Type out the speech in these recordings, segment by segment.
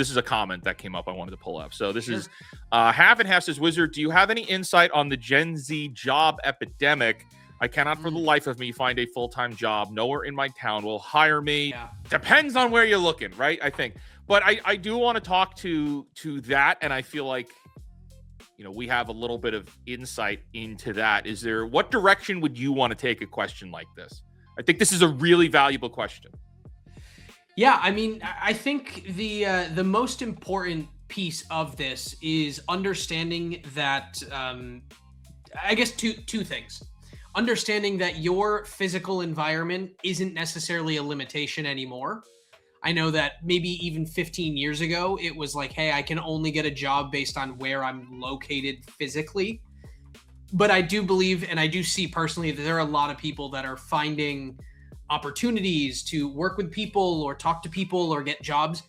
this is a comment that came up I wanted to pull up. So this is Half and Half says, Wizard, do you have any insight on the Gen Z job epidemic? I cannot for the life of me find a full-time job. Nowhere in my town will hire me. Yeah. Depends on where you're looking, right? I think. But I do want to talk to that, and I feel like, you know, we have a little bit of insight into that. What direction would you want to take a question like this? I think this is a really valuable question. Yeah, I mean, I think the most important piece of this is understanding that, I guess two things. Understanding that your physical environment isn't necessarily a limitation anymore. I know that maybe even 15 years ago, it was like, hey, I can only get a job based on where I'm located physically. But I do believe, and I do see personally, that there are a lot of people that are finding opportunities to work with people or talk to people or get jobs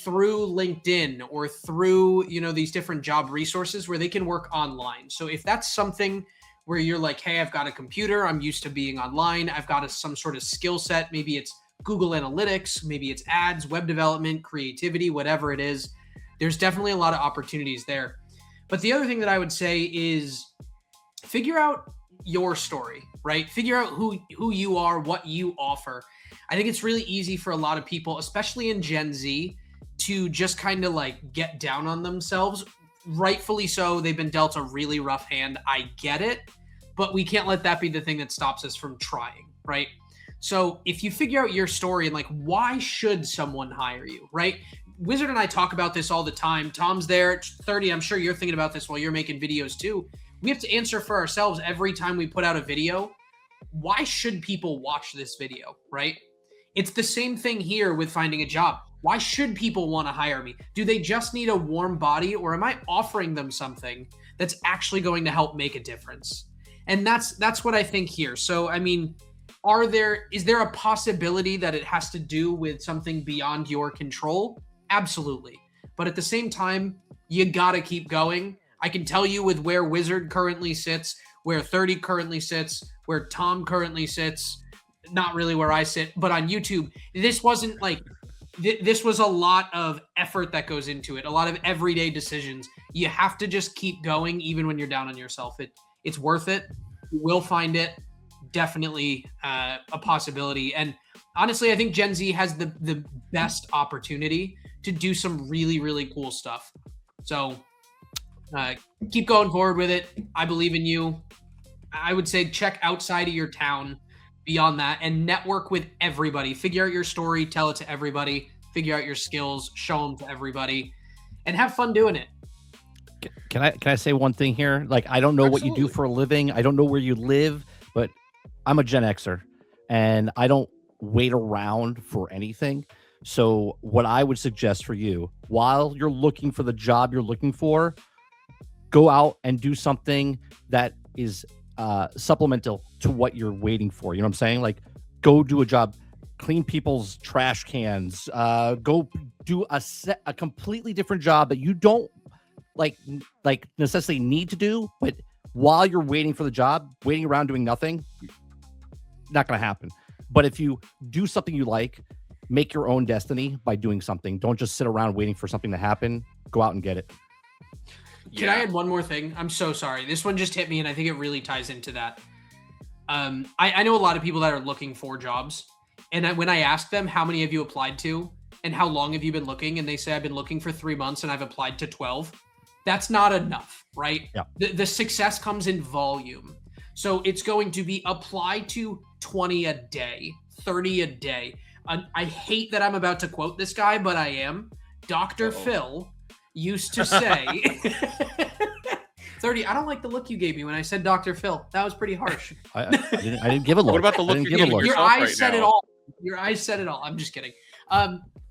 through LinkedIn or through, you know, these different job resources where they can work online. So if that's something where you're like, hey, I've got a computer, I'm used to being online, I've got some sort of skill set, maybe it's Google Analytics, maybe it's ads, web development, creativity, whatever it is, there's definitely a lot of opportunities there. But the other thing that I would say is figure out your story, right? Figure out who you are, what you offer. I think it's really easy for a lot of people, especially in Gen Z, to just kind of like get down on themselves. Rightfully so. They've been dealt a really rough hand. I get it, but we can't let that be the thing that stops us from trying, right? So if you figure out your story and like, why should someone hire you, right? Wizard and I talk about this all the time. Tom's there at 30. I'm sure you're thinking about this while you're making videos too. We have to answer for ourselves every time we put out a video. Why should people watch this video, right? It's the same thing here with finding a job. Why should people want to hire me? Do they just need a warm body, or am I offering them something that's actually going to help make a difference? And that's what I think here. So, I mean, is there a possibility that it has to do with something beyond your control? Absolutely. But at the same time, you got to keep going. I can tell you with where Wizard currently sits, where 30 currently sits, where Tom currently sits, not really where I sit, but on YouTube, this wasn't like, this was a lot of effort that goes into it, a lot of everyday decisions. You have to just keep going even when you're down on yourself. It's worth it. You will find it. Definitely a possibility. And honestly, I think Gen Z has the best opportunity to do some really, really cool stuff. So keep going forward with it. I believe in you. I would say check outside of your town beyond that and network with everybody. Figure out your story, tell it to everybody, figure out your skills, show them to everybody, and have fun doing it. Can I say one thing here? Like, I don't know Absolutely. What you do for a living. I don't know where you live, but I'm a Gen Xer and I don't wait around for anything. So what I would suggest for you, while you're looking for the job you're looking for, go out and do something that is supplemental to what you're waiting for. You know what I'm saying? Like, go do a job, clean people's trash cans, go do a completely different job that you don't like necessarily need to do, but while you're waiting for the job, waiting around doing nothing, not going to happen. But if you do something you like, make your own destiny by doing something. Don't just sit around waiting for something to happen. Go out and get it. Can I add one more thing? I'm so sorry. This one just hit me, and I think it really ties into that. I know a lot of people that are looking for jobs, and when I ask them, how many have you applied to, and how long have you been looking, and they say, I've been looking for 3 months, and I've applied to 12. That's not enough, right? Yeah. The success comes in volume. So it's going to be apply to 20 a day, 30 a day. I hate that I'm about to quote this guy, but I am. Dr. Phil used to say, 30, I don't like the look you gave me when I said Dr. Phil. That was pretty harsh. I didn't give a look. What about the look you're giving Your yourself eyes right said now? it all. Your eyes said it all. I'm just kidding.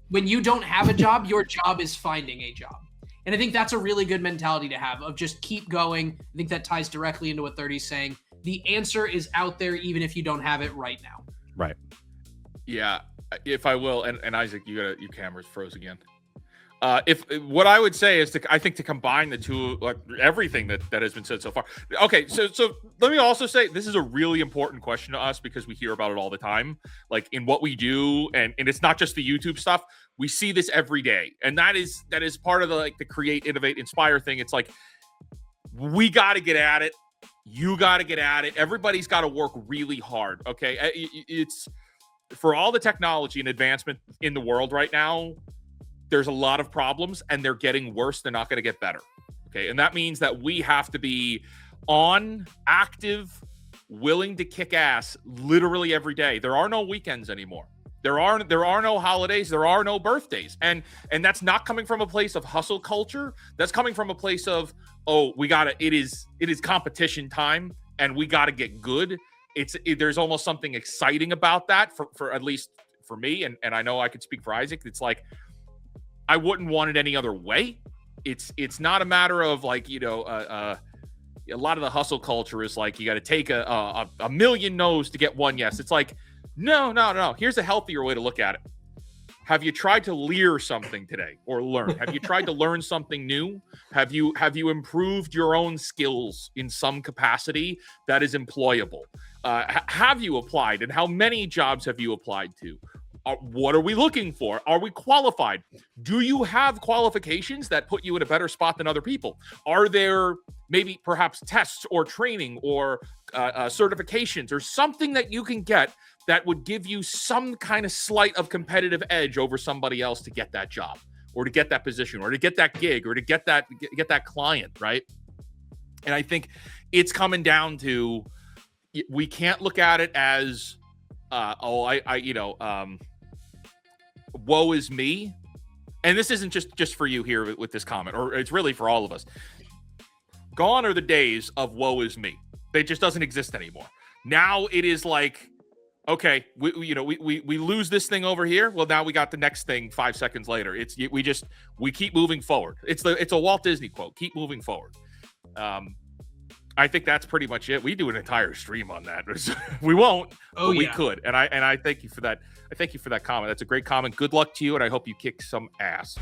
When you don't have a job, your job is finding a job. And I think that's a really good mentality to have, of just keep going. I think that ties directly into what 30's saying. The answer is out there, even if you don't have it right now. Right. Yeah, if I will, and Isaac, your camera's froze again. If what I would say is I think to combine the two, like everything that has been said so far. Okay, so let me also say this is a really important question to us because we hear about it all the time, like in what we do, and it's not just the YouTube stuff. We see this every day, and that is part of the create, innovate, inspire thing. It's like we got to get at it. You got to get at it. Everybody's got to work really hard. Okay, it's for all the technology and advancement in the world right now. There's a lot of problems and they're getting worse. They're not going to get better. Okay. And that means that we have to be on, active, willing to kick ass literally every day. There are no weekends anymore. There are no holidays. There are no birthdays. And that's not coming from a place of hustle culture. That's coming from a place of, it is competition time and we got to get good. There's almost something exciting about that for at least for me. And I know I could speak for Isaac. It's like, I wouldn't want it any other way. It's not a matter of a lot of the hustle culture is like you got to take a million no's to get one yes. It's like no. Here's a healthier way to look at it. Have you tried to lear something today or learn? Have you tried to learn something new? Have you improved your own skills in some capacity that is employable? Have you applied, and how many jobs have you applied to? What are we looking for? Are we qualified? Do you have qualifications that put you in a better spot than other people? Are there maybe perhaps tests or training or certifications or something that you can get that would give you some kind of slight of competitive edge over somebody else to get that job or to get that position or to get that gig or to get that client, right? And I it's coming down to, we can't look at it as woe is me. And this isn't just for you here with this comment, or it's really for all of us. Gone are the days of woe is me. It just doesn't exist anymore. Now it is like, okay, we lose this thing over here. Well, now we got the next thing 5 seconds later. We keep moving forward. It's a Walt Disney quote. Keep moving forward. I think that's pretty much it. We do an entire stream on that. We won't, but we could. And I thank you for that. I thank you for that comment. That's a great comment. Good luck to you, and I hope you kick some ass.